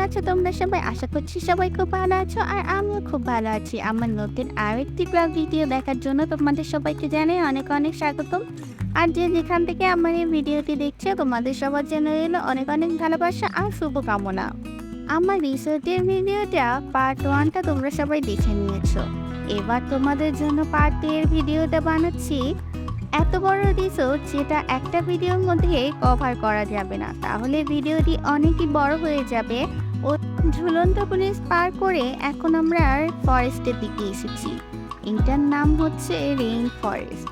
আছো তোমরা সবাই? আশা করছি সবাই খুব ভালো আছো আর আমিও খুব ভালো আছি। আমার নতুন আরেকটি ব্লগ ভিডিও দেখার জন্য তোমাদের সবাইকে জানাই অনেক অনেক স্বাগতম। আর যে যেখান থেকে আমার এই ভিডিওটি দেখছো তোমাদের সবার জন্য রইলো অনেক অনেক ভালোবাসা আর শুভকামনা। আমার রিসোর্টের ভিডিওটা পার্ট 1টা তোমরা সবাই দেখে নিয়েছো। এবার তোমাদের জন্য পার্ট 2 এর ভিডিওটা বানাচ্ছি। এত বড় রিসোর্ট যেটা একটা ভিডিওর মধ্যে কভার করা যাবে না, তাহলে ভিডিওটি অনেকই বড় হয়ে যাবে। ও ঝুলন্ত ব্রিজ পার করে এখন আমরা ফরেস্টের দিকে এসেছি। এটার নাম হচ্ছে রেইন ফরেস্ট।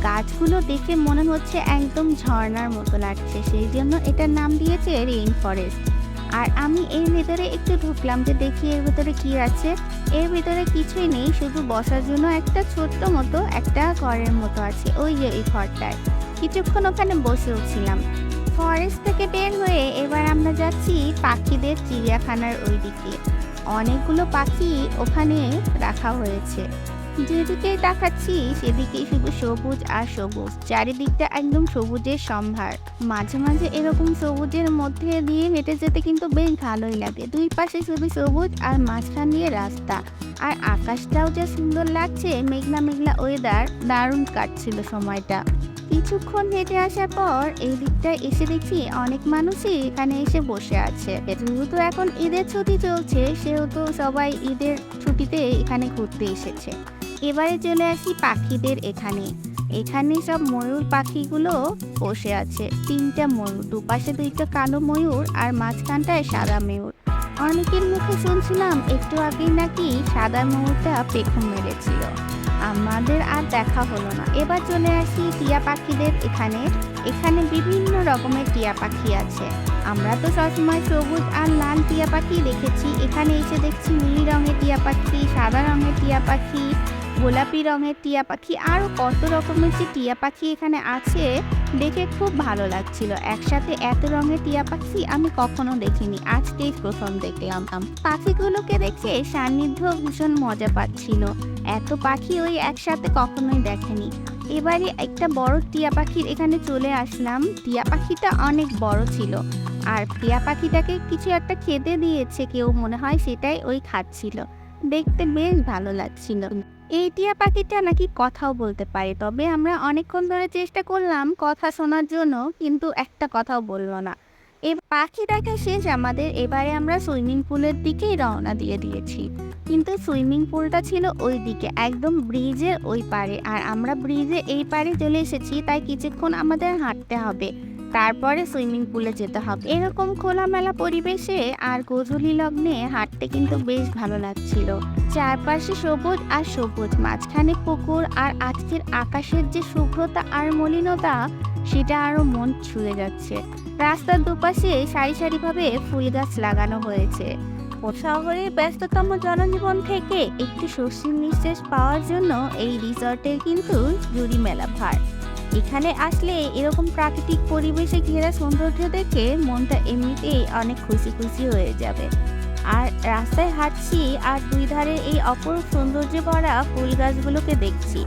গাছগুলো দেখে মনে হচ্ছে একদম ঝর্ণার মতো লাগছে, সেই জন্য এটার নাম দিয়েছে রেইন ফরেস্ট। আর আমি এর ভিতরে একটু ঢুকলাম যে দেখি এর ভিতরে কি আছে। এর ভিতরে কিছুই নেই, শুধু বসার জন্য একটা ছোট্ট মতো একটা ঘরের মতো আছে। ওই যে এই ঘরটায় কিছুক্ষণ ওখানে বসেওছিলাম। ফরেস্ট থেকে বের হয়ে এবার আমরা যাচ্ছি পাখিদের চিড়িয়াখানার ওই দিকে। অনেকগুলো পাখি ওখানে রাখা হয়েছে। যেদিকে তাকাচ্ছি সেদিকেই শুধু সবুজ আর সবুজ, চারিদিকটা একদম সবুজের সম্ভার। মাঝে মাঝে এরকম সবুজের মধ্যে দিয়ে হেঁটে যেতে কিন্তু বেশ ভালোই লাগে। দুই পাশে শুধু সবুজ আর মাঝখান দিয়ে রাস্তা। আর আকাশটাও যা সুন্দর লাগছে, মেঘলা মেঘলা ওয়েদার, দারুণ কাটছিল সময়টা। কিছুক্ষণ হেঁটে আসার পর এই দিকটায় এসে দেখি অনেক মানুষই এখানে এসে বসে আছে। যেহেতু এখন ঈদের ছুটি চলছে, সেহেতু সবাই ঈদের ছুটিতে এখানে ঘুরতে এসেছে। এবারে চলে আসি পাখিদের এখানে। এখানে সব ময়ূর পাখিগুলো বসে আছে। 3টা ময়ূর, দুপাশে 2টা কালো ময়ূর আর মাঝখানটায় সাদা ময়ূর। অনেকের মুখে শুনছিলাম একটু আগেই নাকি সাদা ময়ূরটা পেখম মেরেছিল। আমাদের আর দেখা হলো না। এবার চলে আসি টিয়া পাখিদের এখানে। এখানে বিভিন্ন রকমের টিয়া পাখি আছে। আমরা তো সবসময় সবুজ আর লাল টিয়া পাখি দেখেছি, এখানে এসে দেখছি নীল রঙের টিয়া পাখি, সাদা রঙের টিয়া পাখি, গোলাপি রঙের টিয়া পাখি, আরও কত রকমের যে টিয়া পাখি এখানে আছে দেখে খুব ভালো লাগছিল। একসাথে এত রঙের টিয়া পাখি আমি কখনো দেখিনি, আজকেই প্রথম দেখলাম। পাখিগুলোকে দেখে সান্নিধ্য ভীষণ মজা পাচ্ছিল। এত পাখি ওই একসাথে কখনোই দেখেনি। এবারে একটা বড় টিয়া পাখির এখানে চলে আসলাম। টিয়া পাখিটা অনেক বড় ছিল আর টিয়া পাখিটাকে কিছু একটা খেতে দিয়েছে কেউ, মনে হয় সেটাই ওই খাচ্ছিল। দেখতে বেশ ভালো লাগছিল। এই টিয়া পাখিটা নাকি কথাও বলতে পারে, তবে আমরা অনেকক্ষণ ধরে চেষ্টা করলাম কথা শোনার জন্য, কিন্তু একটা কথাও বললো না। এই পাখি দেখা শেষ আমাদের। এবারে আমরা সুইমিং পুলের দিকেই রওনা দিয়ে দিয়েছি, কিন্তু সুইমিং পুলটা ছিল ওই দিকে একদম ব্রিজের ওই পারে, আর আমরা ব্রিজে এই পারে চলে এসেছি, তাই কিছুক্ষণ আমাদের হাঁটতে হবে, তারপরে সুইমিং পুলে যেতে হবে। এরকম খোলামেলা পরিবেশে আর গোধূলি লগ্নে হাঁটতে কিন্তু বেশ ভালো লাগছিল। চারপাশে সবুজ আর সবুজ, মাঝখানে পুকুর, আর আজকের আকাশের যে শুভ্রতা আর মলিনতা সেটা আরো মন ছুঁয়ে যাচ্ছে। রাস্তার দুপাশে সারি সারিভাবে ফুল গাছ লাগানো হয়েছে। শহরের ব্যস্ততম জনজীবন থেকে একটু স্বস্তির নিঃশ্বাস পাওয়ার জন্য এই রিসর্টের কিন্তু জুড়ি মেলা ভার। এখানে আসলে এরকম প্রাকৃতিক পরিবেশে ঘেরা সৌন্দর্য দেখে মনটা এমনিতেই অনেক খুশি খুশি হয়ে যাবে। আর রাস্তায় হাঁটছি আর দুই ধারে এই অপরূপ সৌন্দর্যে ভরা ফুল গাছগুলোকে দেখছি।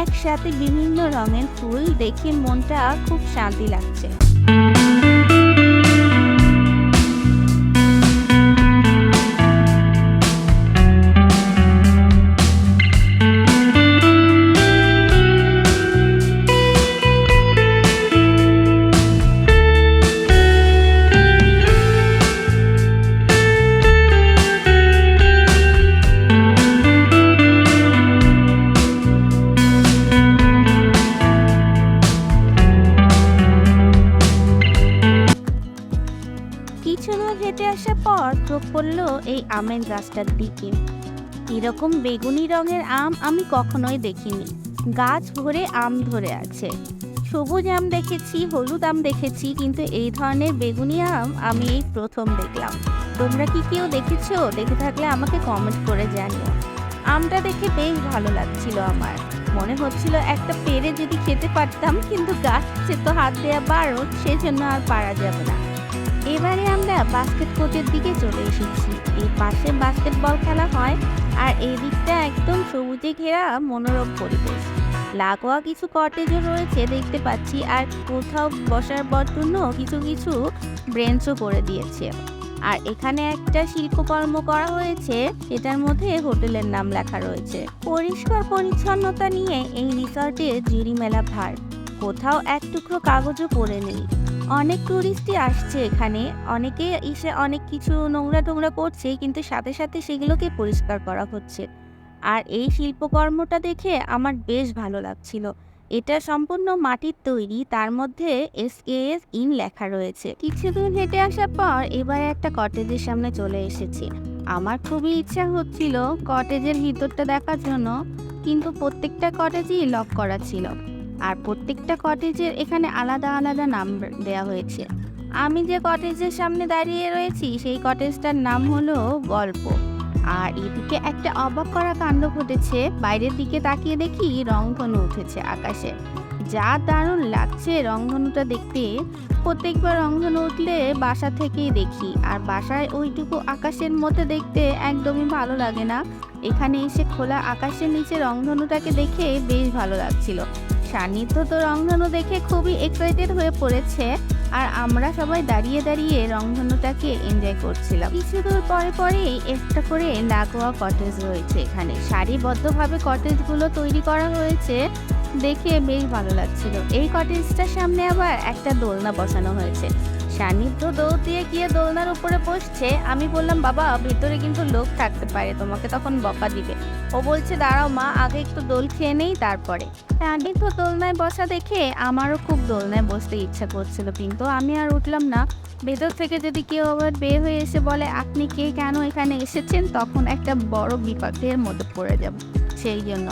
একসাথে বিভিন্ন রঙের ফুল দেখে মনটা খুব শান্তি লাগছে। কিছু দূর হেঁটে আসার পর চোখ পড়লো এই আমের গাছটার দিকে। এরকম বেগুনি রঙের আম আমি কখনোই দেখিনি। গাছ ভরে আম ধরে আছে। সবুজ আম দেখেছি, হলুদ আম দেখেছি, কিন্তু এই ধরনের বেগুনি আম আমি এই প্রথম দেখলাম। তোমরা কি কেউ দেখেছো? দেখে থাকলে আমাকে কমেন্ট করে জানিও। আমটা দেখে বেশ ভালো লাগছিল আমার, মনে হচ্ছিল একটা পেরে যদি খেতে পারতাম, কিন্তু গাছে তো হাত দেওয়া বারণ, সেজন্য আর পারা যাবে না। এবারে আমরা বাস্কেট কোর্টের দিকে চলে এসেছি। এই পাশে বাস্কেটবল খেলা হয় আর এই দিকটা একদম সবুজে ঘেরা মনোরম পরিবেশ। লাগোয়া কিছু কটেজও রয়েছে দেখতে পাচ্ছি, আর কোথাও বসার জন্য কিছু কিছু বেঞ্চও করে দিয়েছে। আর এখানে একটা শিল্পকর্ম করা হয়েছে, সেটার মধ্যে হোটেলের নাম লেখা রয়েছে। পরিষ্কার পরিচ্ছন্নতা নিয়ে এই রিসর্টে জুড়ি মেলা ভার, কোথাও এক টুকরো কাগজও পড়ে নেই। অনেক টুরিস্টই আসছে এখানে, অনেকে এসে অনেক কিছু নোংরা টোংরা করছে, কিন্তু সাথে সাথে সেগুলোকে পরিষ্কার করা হচ্ছে। আর এই শিল্পকর্মটা দেখে আমার বেশ ভালো লাগছিল। এটা সম্পূর্ণ মাটির তৈরি, তার মধ্যে SKS ইন লেখা রয়েছে। কিছু দূর হেঁটে আসার পর এবার একটা কটেজের সামনে চলে এসেছি। আমার খুবই ইচ্ছা হচ্ছিল কটেজের ভিতরটা দেখার জন্য, কিন্তু প্রত্যেকটা কটেজই লক করা ছিল। আর প্রত্যেকটা কটেজের এখানে আলাদা আলাদা নাম দেওয়া হয়েছে। আমি যে কটেজের সামনে দাঁড়িয়ে রয়েছি সেই কটেজটার নাম হলো গল্প। আর এদিকে একটা অবাক করা কাণ্ড ঘটেছে, বাইরের দিকে তাকিয়ে দেখি রংধনু উঠেছে আকাশে। যা দারুণ লাগছে রংধনুটা দেখতে। প্রত্যেকবার রংধনু উঠলে বাসা থেকেই দেখি, আর বাসায় ওইটুকু আকাশের মধ্যে দেখতে একদমই ভালো লাগে না। এখানে এসে খোলা আকাশের নিচে রংধনুটাকে দেখে বেশ ভালো লাগছিল। সান্নিধ্য তো রংধনু দেখে খুবই এক্সাইটেড হয়ে পড়েছে, আর আমরা সবাই দাঁড়িয়ে দাঁড়িয়ে রংধনুটাকে এনজয় করছিলাম। কিছু দূর পরে পরেই একটা করে লাগোয়া কটেজ রয়েছে। এখানে সারিবদ্ধভাবে কটেজগুলো তৈরি করা হয়েছে, দেখে বেশ ভালো লাগছিল। এই কটেজটার সামনে আবার একটা দোলনা বসানো হয়েছে। সান্নিধ্য দৌড় দিয়ে গিয়ে দোলনার উপরে বসছে। আমি বললাম, বাবা ভেতরে কিন্তু লোক থাকতে পারে, তোমাকে তখন বকা দিবে। ও বলছে, দাঁড়াও মা, আগে একটু দোল খেয়ে নেই তারপরে। সান্নিধ্য দোলনায় বসা দেখে আমারও খুব দোলনায় বসতে ইচ্ছা করছিল, কিন্তু আমি আর উঠলাম না। ভেতর থেকে যদি কেউ আবার বের হয়ে এসে বলে আপনি কে, কেন এখানে এসেছেন, তখন একটা বড় বিপদের মধ্যে পড়ে যাব। সেই জন্য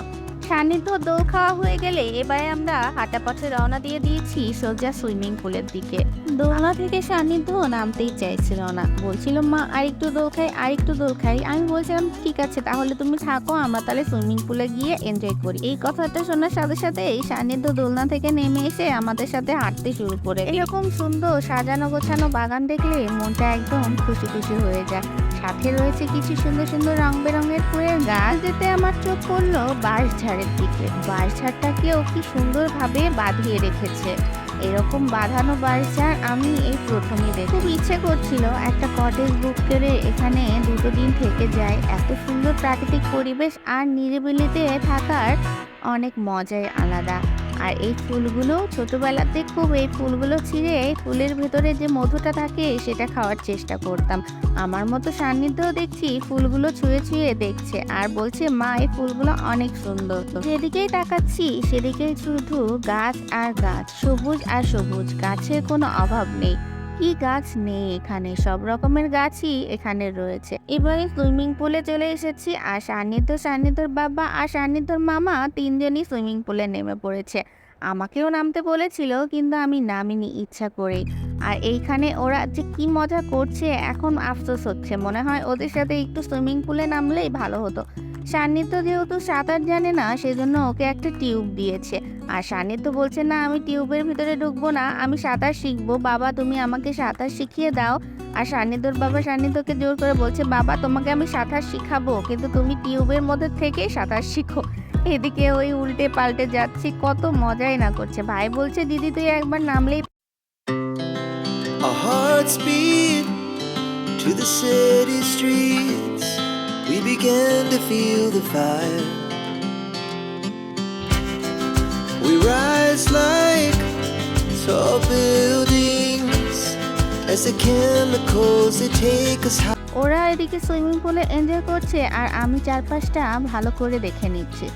সান্নিধ্য দোল খাওয়া হয়ে গেলে এবারে আমরা হাঁটা পথে রওনা দিয়ে দিয়েছি সোজা সুইমিং পুলের দিকে। দোলনা থেকে সান্নিধ্য নামতেই চাইছিল না, বলছিল মা আরেকটু দোল খাই, আরেকটু দোল খাই। আমি বলছিলাম ঠিক আছে তাহলে তুমি থাকো, আমরা তাহলে সুইমিং পুলে গিয়ে এনজয় করি। এই কথাটা শোনার সাথে সাথে সান্নিধ্য দোলনা থেকে নেমে এসে আমাদের সাথে হাঁটতে শুরু করে। এরকম সুন্দর সাজানো গোছানো বাগান দেখলে মনটা একদম খুশি খুশি হয়ে যায়। সাথে রয়েছে কিছু সুন্দর সুন্দর রং বেরঙের ফুলের গাছ। যেতে আমার চোখ পড়লো বাঁশঝাড়ের দিকে। বাঁশঝাড়টাকেও কি সুন্দরভাবে বাঁধিয়ে রেখেছে। এরকম বাঁধানো বাঁশঝাড় আমি এই প্রথমে দেখি। খুব ইচ্ছে করছিল একটা কটেজ বুক করে এখানে 2 দিন থেকে যায়। এত সুন্দর প্রাকৃতিক পরিবেশ আর নিরিবিলিতে থাকার অনেক মজাই আলাদা। আর এই ফুলগুলো ছোটবেলাতে খুব এই ফুলগুলো ছিঁড়ে ফুলের ভেতরে যে মধুটা থাকে সেটা খাওয়ার চেষ্টা করতাম। আমার মতো সান্নিধ্যও দেখছি ফুলগুলো ছুঁয়ে ছুঁয়ে দেখছে আর বলছে মা এই ফুলগুলো অনেক সুন্দর। তো যেদিকেই তাকাচ্ছি সেদিকেই শুধু গাছ আর গাছ, সবুজ আর সবুজ, গাছের কোনো অভাব নেই। কি গাছ নেই এখানে, সব রকমের গাছই এখানে রয়েছে। এবারে সুইমিং পুলে চলে এসেছি, আর সান্নিধ্যর বাবা আর সান্নিধ্যর মামা 3 জনই সুইমিং পুলে নেমে পড়েছে। আমাকেও নামতে বলেছিল, কিন্তু আমি নামিনি ইচ্ছা করেই। আর এইখানে ওরা যে কি মজা করছে এখন আফসোস হচ্ছে, মনে হয় ওদের সাথে একটু সুইমিং পুলে নামলেই ভালো হতো। সান্নিধ্য যেহেতু সাঁতার জানে না, সেজন্য ওকে একটা টিউব দিয়েছে। আর সান্নিধ্য বলছে না আমি টিউবের ভিতরে ঢুকবো না, আমি সাঁতার শিখবো, বাবা তুমি আমাকে সাঁতার শিখিয়ে দাও। আর সান্নিধ্যর বাবা সান্নিধ্যকে জোর করে বলছে বাবা তোমাকে আমি সাঁতার শিখাবো, কিন্তু তুমি টিউবের মধ্যে থেকে সাঁতার শিখো। এদিকে ওই উল্টে পাল্টে যাচ্ছি, কত মজাই না করছে। ভাই বলছে দিদি তুই একবার নামলেই। Our hearts beat to the city streets. We began to feel the fire. We rise like tall buildings as the chemicals they take us high. ওরা এদিকে সুইমিং পুলে এনজয় করছে আর আমি চারপাশটা ভালো করে দেখে নিচ্ছি।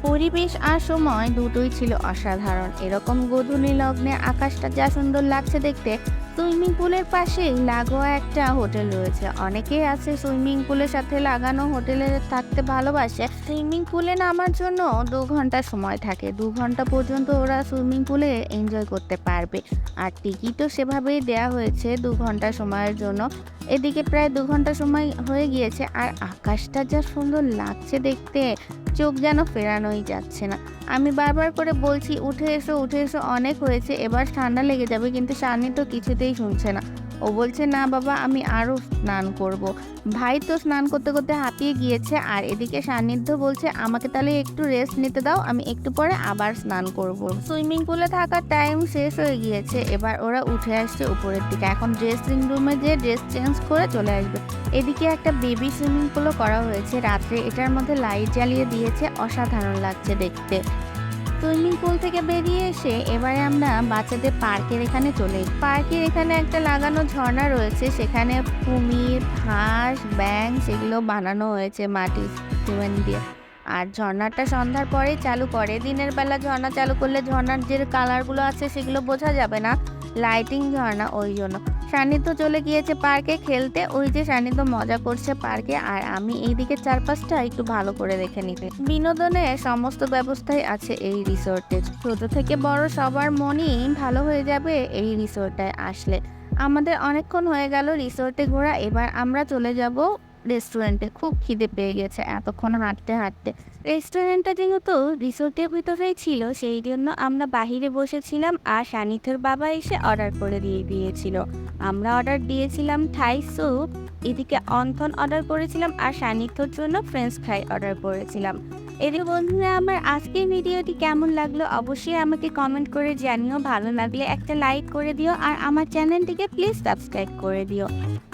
পরিবেশ আর সময় দুটোই ছিল অসাধারণ। এরকম গোধূলি লগ্নে আকাশটা যা সুন্দর লাগছে দেখতে। সুইমিং পুলের পাশেই লাগোয়া একটা হোটেল রয়েছে। অনেকেই আছে সুইমিং পুলের সাথে লাগানো হোটেলে থাকতে ভালোবাসে। সুইমিং পুলে নামার জন্য 2 ঘন্টা সময় থাকে। 2 ঘন্টা পর্যন্ত ওরা সুইমিং পুলে এনজয় করতে পারবে। আর টিকিটও সেভাবেই দেয়া হয়েছে 2 ঘন্টা সময়ের জন্য। এদিকে প্রায় 2 ঘন্টা সময় হয়ে গিয়েছে, আর আকাশটা যা সুন্দর লাগছে দেখতে, চোখ যেন ফেরানোই যাচ্ছে না। আমি বারবার করে বলছি উঠে এসো উঠে এসো, অনেক হয়েছে, এবার ঠান্ডা লেগে যাবে, কিন্তু সান্নিধ্য কিছুতেই শুনছে না। ও বলছে না বাবা আমি আরও স্নান করব। ভাই তো স্নান করতে করতে হাঁপিয়ে গিয়েছে, আর এদিকে সান্নিধ্য বলছে আমাকে তাহলে একটু রেস্ট নিতে দাও, আমি একটু পরে আবার স্নান করব। সুইমিং পুলে থাকার টাইম শেষ হয়ে গিয়েছে, এবার ওরা উঠে আসছে উপরের দিকে। এখন ড্রেসিং রুমে যেয়ে ড্রেস চেঞ্জ করে চলে আসবে। এদিকে একটা বেবি সুইমিং পুলও করা হয়েছে রাত্রে, এটার মধ্যে লাইট জ্বালিয়ে দিয়েছে, অসাধারণ লাগছে দেখতে। সুইমিং পুল থেকে বেরিয়ে এসে এবারে আমরা বাচ্চাদের পার্কের এখানে পার্কের এখানে একটা লাগানো ঝর্ণা রয়েছে, সেখানে কুমির, হাঁস, ব্যাঙ সেগুলো বানানো হয়েছে মাটি সিমেন্ট দিয়ে। আর ঝর্ণাটা সন্ধ্যার পরেই চালু করে, দিনের বেলা ঝর্ণা চালু করলে ঝর্ণার যে কালারগুলো আছে সেগুলো বোঝা যাবে না, লাইটিং ঝর্ণা ওই জন্য। সান্নিধ্য চলে গিয়েছে পার্কে খেলতে, ওই যে সান্নিধ্য মজা করছে পার্কে, আর আমি এইদিকে চারপাশটা একটু ভালো করে দেখে নিতে। বিনোদনের সমস্ত ব্যবস্থাই আছে এই রিসোর্টে, ছোট থেকে বড় সবার মনই ভালো হয়ে যাবে এই রিসোর্টটায় আসলে। আমাদের অনেকক্ষণ হয়ে গেল রিসোর্টে ঘোরা, এবার আমরা চলে যাব রেস্টুরেন্টে। খুব খিদে পেয়ে গেছে এতক্ষণ হাঁটতে হাঁটতে। রেস্টুরেন্টটা যেহেতু রিসোর্টের ভিতরেই ছিল, সেই জন্য আমরা বাহিরে বসেছিলাম, আর সান্নিধ্যর বাবা এসে অর্ডার করে দিয়ে দিয়েছিল। আমরা অর্ডার দিয়েছিলাম থাই স্যুপ, এদিকে অন্থন অর্ডার করেছিলাম, আর সান্নিধ্যর জন্য ফ্রেঞ্চ ফ্রাই অর্ডার করেছিলাম। এদের বন্ধুরা, আমার আজকের ভিডিওটি কেমন লাগলো অবশ্যই আমাকে কমেন্ট করে জানিও। ভালো লাগলে একটা লাইক করে দিও, আর আমার চ্যানেলটিকে প্লিজ সাবস্ক্রাইব করে দিও।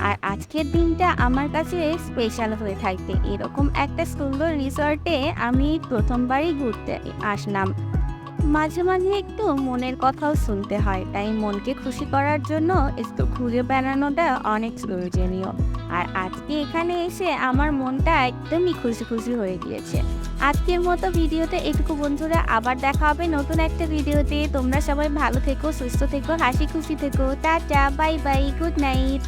আর আজকের দিনটা আমার কাছে স্পেশাল হয়ে থাকবে, এরকম একটা সুন্দর রিসর্টে আমি প্রথমবারই ঘুরতে আসলাম। মাঝে মাঝে একটু মনের কথাও শুনতে হয়, তাই মনকে খুশি করার জন্য একটু ঘুরে বেড়ানোটা অনেক প্রয়োজনীয়। আর আজকে এখানে এসে আমার মনটা একদমই খুশি খুশি হয়ে গিয়েছে। আজকের মতো ভিডিওতে এটুকু বন্ধুরা, আবার দেখা হবে নতুন একটা ভিডিওতে। তোমরা সবাই ভালো থেকো, সুস্থ থেকো, হাসি খুশি থেকো। Tata, bye bye, good night.